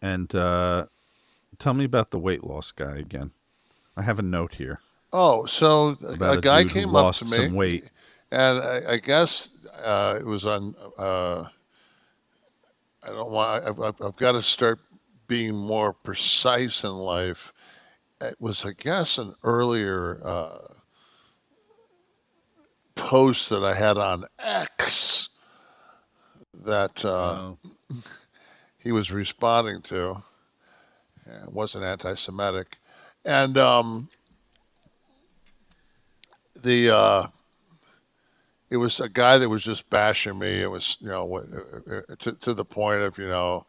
And tell me about the weight loss guy again. I have a note here Oh, so about a a guy dude who came up to lost some me, weight. and I guess it was on. I don't want. I've got to start being more precise in life. It was, I guess, an earlier post that I had on X that Oh, he was responding to. It wasn't anti-Semitic, and the it was a guy that was just bashing me. It was, to the point of,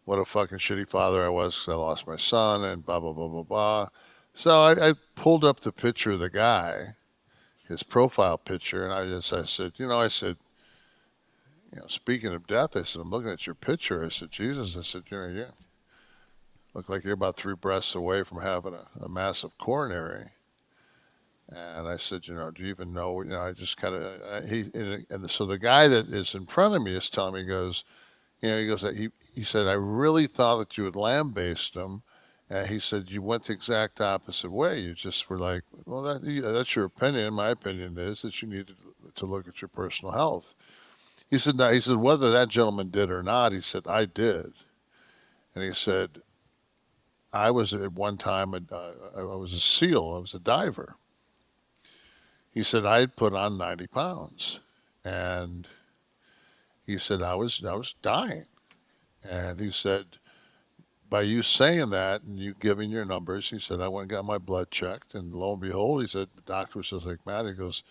what a fucking shitty father I was because I lost my son and blah blah blah blah blah. So I pulled up the picture of the guy, his profile picture, and I said, speaking of death, I said, I'm looking at your picture. I said, Jesus, I said, you look like you're about three breaths away from having a massive coronary. And I said, do you even know? I just kind of so the guy that is in front of me is telling me, he goes that he said, I really thought that you had lambaste him. And he said, you went the exact opposite way. You just were like, well, that's your opinion. My opinion is that you need to look at your personal health. He said, no, he said, whether that gentleman did or not, he said, I did. And he said, I was at one time, I was a SEAL, I was a diver. He said, I had put on 90 pounds. And he said, I was dying. And he said, by you saying that and you giving your numbers, he said, I went and got my blood checked. And lo and behold, he said, the doctor was just like, Matt, he goes,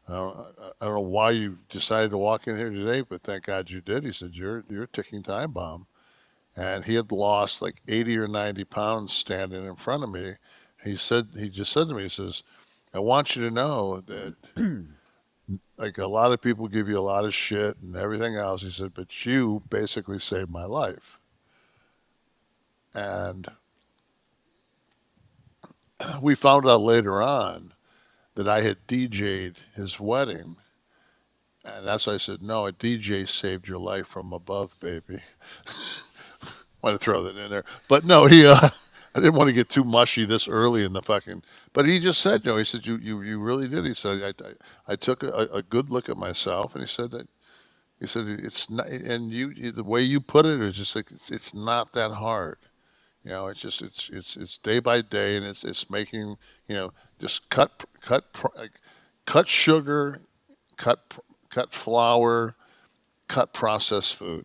I don't know why you decided to walk in here today, but thank God you did. He said, you're a ticking time bomb. And he had lost like 80 or 90 pounds standing in front of me. He just said to me, he says, I want you to know that like a lot of people give you a lot of shit and everything else. He said, but you basically saved my life. And we found out later on that I had DJ'd his wedding. And that's why I said, no, a DJ saved your life from above, baby. Want to throw that in there. But no, I didn't want to get too mushy this early in the fucking, but he just said, he said, you really did. He said, I took a good look at myself, and he said, it's not, and the way you put it is just like, it's not that hard. It's just it's day by day, and it's making just like, cut sugar, cut cut flour, cut processed food.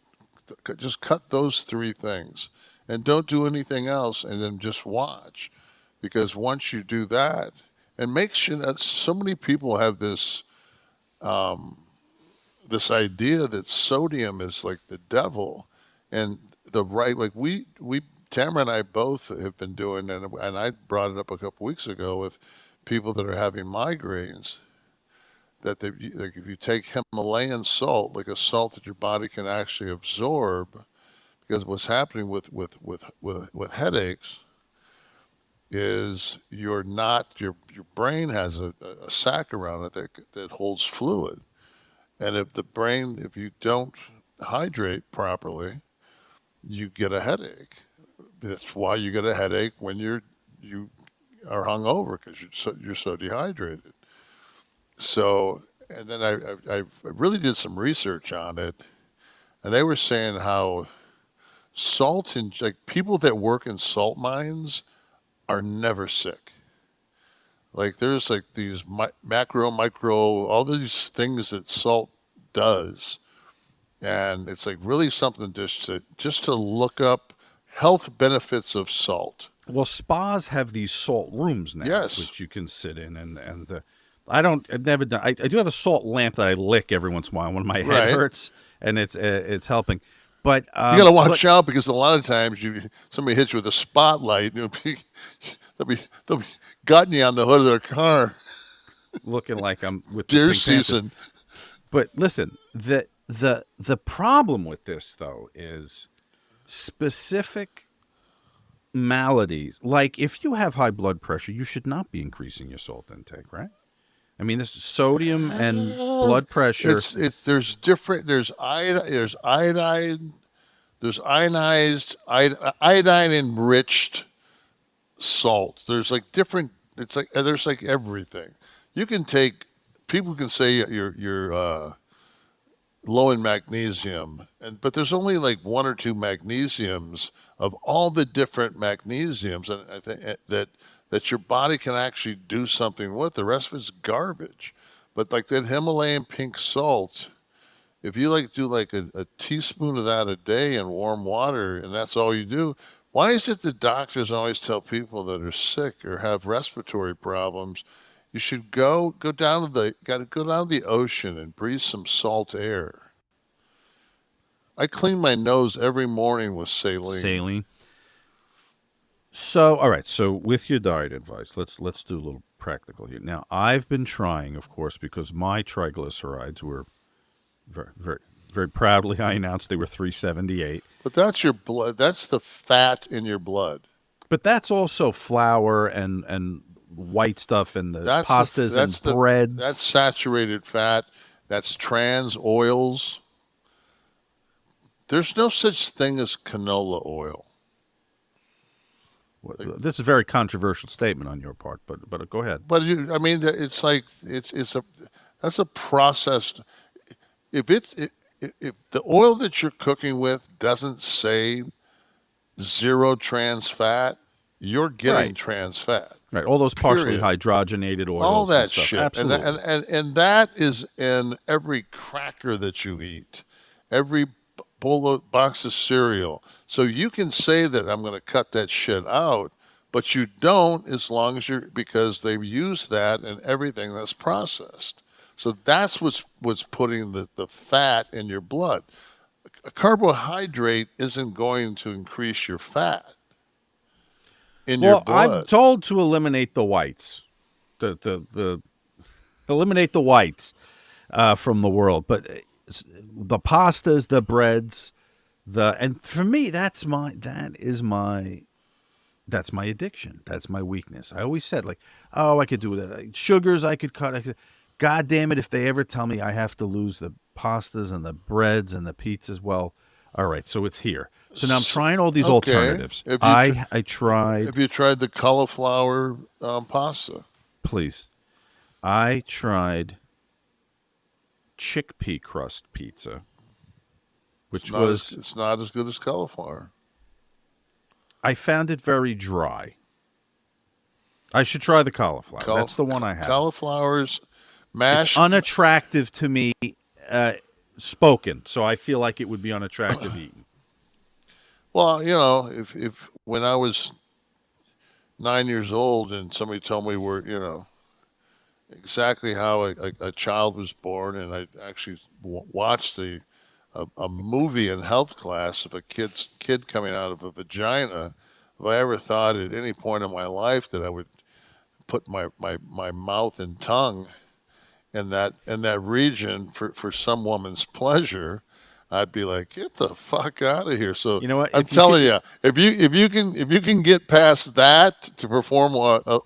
Just cut those three things, and don't do anything else, and then just watch, because once you do that, and make sure that so many people have um, this idea that sodium is like the devil, and the right like we Tamara and I both have been doing, and I brought it up a couple weeks ago with people that are having migraines, that like if you take Himalayan salt, like a salt that your body can actually absorb, because what's happening with headaches is your brain has a sac around it that holds fluid, and if you don't hydrate properly, you get a headache. That's why you get a headache when you are hungover, because you're so dehydrated. So, and then I really did some research on it, and they were saying how salt and like people that work in salt mines are never sick. Like there's like these macro, micro, all these things that salt does, and it's like really something just to look up health benefits of salt. well, spas have these salt rooms now, Yes, which you can sit in, I don't. I've never done. I do have a salt lamp that I lick every once in a while when my head right. hurts, and it's helping. But You got to but watch out, because a lot of times somebody hits you with a spotlight, they'll be gotten you on the hood of their car. looking like I'm with the Deer Pink Panthers. season. But listen, the problem with this though is specific maladies. Like if you have high blood pressure, you should not be increasing your salt intake, right? I mean, this is sodium and Uh, blood pressure. it's there's different there's iodine, There's iodine enriched salt. There's like different. It's like there's like everything. You can take. People can say you're low in magnesium, but there's only like one or two magnesiums of all the different magnesiums, and I think that your body can actually do something with. The rest of it's garbage. But like that Himalayan pink salt, if you like do like a teaspoon of that a day in warm water, and that's all you do, why is it the doctors always tell people that are sick or have respiratory problems, you should go down to the got to go down to the ocean and breathe some salt air. I clean my nose every morning with saline. Saline. So, all right. So, with your diet advice, let's do a little practical here. Now, I've been trying, of course, because my triglycerides were very, very, very proudly. I announced they were 378. But that's your blood. That's the fat in your blood. But that's also flour and white stuff and the That's pastas and breads. that's saturated fat. That's trans oils. There's no such thing as canola oil. This is a very controversial statement on your part, but go ahead. But I mean, it's like it's a that's a processed. If it's if the oil that you're cooking with doesn't say zero trans fat, you're getting Right. trans fat. Right, all those partially Period. hydrogenated oils, All and that stuff. shit, Absolutely. and that is in every cracker that you eat, every box of cereal. So you can say that I'm going to cut that shit out, but you don't as long as you're because they use that in everything that's processed. So that's what's putting the fat in your blood. A carbohydrate isn't going to increase your fat in your Well, I'm blood. told to eliminate the whites, the eliminate the whites from the world. But the pastas, the breads, and for me, that's my addiction. That's my weakness. I always said like, oh, I could do that. Sugars, I could cut. God damn it, if they ever tell me I have to lose the pastas and the breads and the pizzas, well, all right, so it's here. So now I'm trying all these Okay. alternatives. Have you I tried. Have you tried the cauliflower pasta? Please. I tried chickpea crust pizza, which was It's not as good as cauliflower. I found it very dry. I should try the cauliflower. That's the one I had. Cauliflower's It's mashed. unattractive to me, spoken, so I feel like it would be unattractive eaten. Well, you know, if when I was 9 years old and somebody told me exactly how a child was born, and I actually watched a movie in health class of a kid coming out of a vagina. If I ever thought at any point in my life that I would put my mouth and tongue in that region for some woman's pleasure, I'd be like, get the fuck out of here. So You know what? I'm telling you, if you can get past that to perform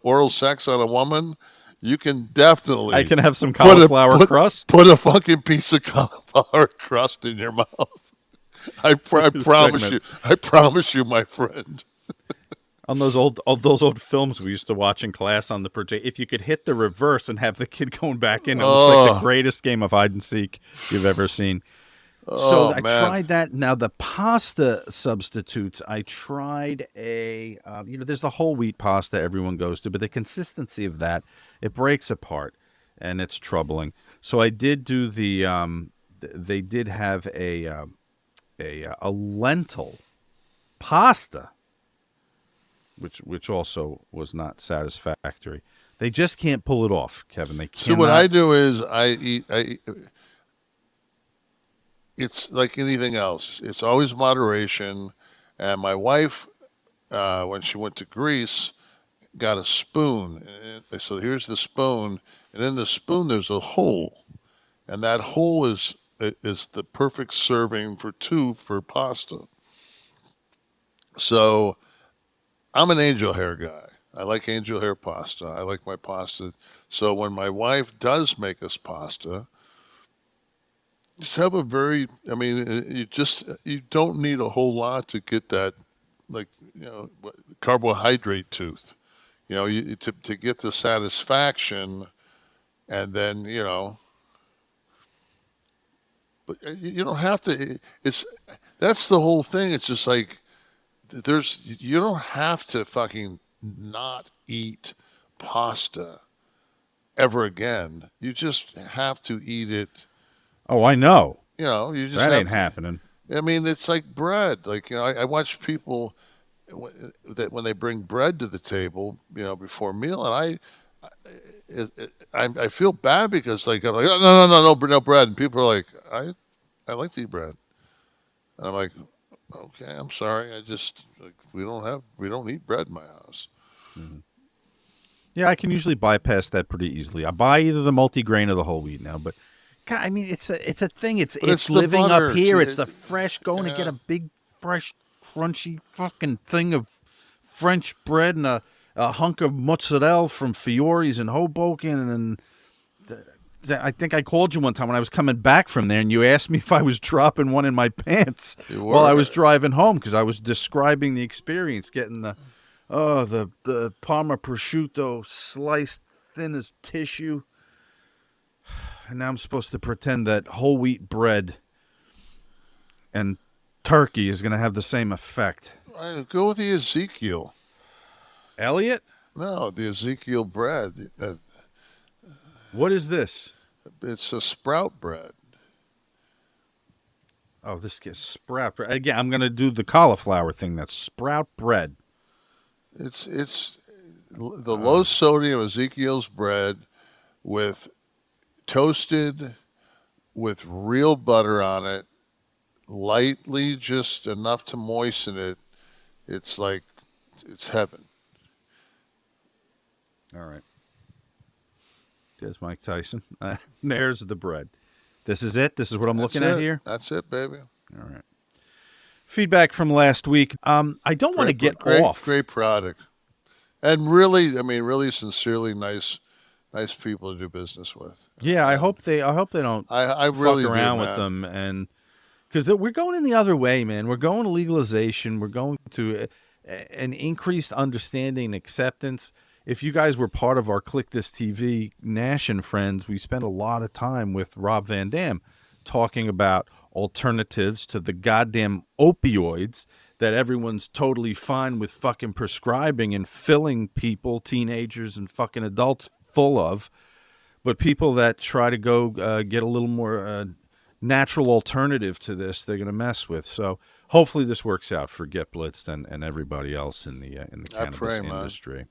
oral sex on a woman, you can definitely I can have some cauliflower crust. put a fucking piece of cauliflower crust in your mouth. I promise Segment. you. I promise you, my friend. On those old films we used to watch in class on the project, if you could hit the reverse and have the kid going back in, it looks like the greatest game of hide and seek you've ever seen. So I Man. tried that. Now the pasta substitutes, I tried there's the whole wheat pasta everyone goes to, but the consistency of that, it breaks apart and it's troubling. So I did do they did have a lentil pasta, which also was not satisfactory. They just can't pull it off, Kevin. They So cannot. what I do is it's like anything else. It's always moderation. And my wife, when she went to Greece, got a spoon. So here's the spoon, and in the spoon there's a hole, and that hole is the perfect serving for two for pasta. So I'm an angel hair guy. I like angel hair pasta. I like my pasta. So when my wife does make us pasta, just have a very, I mean, you don't need a whole lot to get that, like, carbohydrate tooth. To get the satisfaction, and then, but you don't have to. That's the whole thing. It's just like you don't have to fucking not eat pasta ever again. You just have to eat it. Oh, I know. You just That have ain't happening. I mean, it's like bread. Like, I watch people that when they bring bread to the table, before a meal, and I feel bad because, like, I'm like, oh, no bread, and people are like, I like to eat bread, and I'm like, okay, I'm sorry, I just, like, we don't eat bread in my house. Mm-hmm. Yeah, I can usually bypass that pretty easily. I buy either the multigrain or the whole wheat now, but God, I mean, it's a thing. It's living butter. up here. It's the fresh, going to get a big, fresh, crunchy fucking thing of French bread and a hunk of mozzarella from Fiore's in Hoboken. And I think I called you one time when I was coming back from there, and you asked me if I was dropping one in my pants while I was driving home, because I was describing the experience, getting the Parma prosciutto sliced thin as tissue. And now I'm supposed to pretend that whole wheat bread and turkey is going to have the same effect. Go with the Ezekiel. Elliot? No, the Ezekiel bread. What is this? It's a sprout bread. Oh, this gets sprout bread. Again, I'm going to do the cauliflower thing. That's sprout bread. It's the low sodium Ezekiel's bread with toasted with real butter on it, lightly, just enough to moisten it. It's like, it's heaven. All right. There's Mike Tyson. There's the bread. This is it? This is what I'm looking at here? That's it, baby. All right. Feedback from last week. I don't want to get off. Great product. And really, I mean, really sincerely nice people to do business with. Yeah, I hope they don't I really fuck around do, with them, and because we're going in the other way, man. We're going to legalization. We're going to an increased understanding and acceptance. If you guys were part of our Kliq This TV, Nash and Friends, we spent a lot of time with Rob Van Dam talking about alternatives to the goddamn opioids that everyone's totally fine with fucking prescribing and filling people, teenagers and fucking adults, full of. But people that try to go get a little more natural alternative to this, they're going to mess with. So hopefully this works out for Get Blitzed and everybody else in the cannabis industry.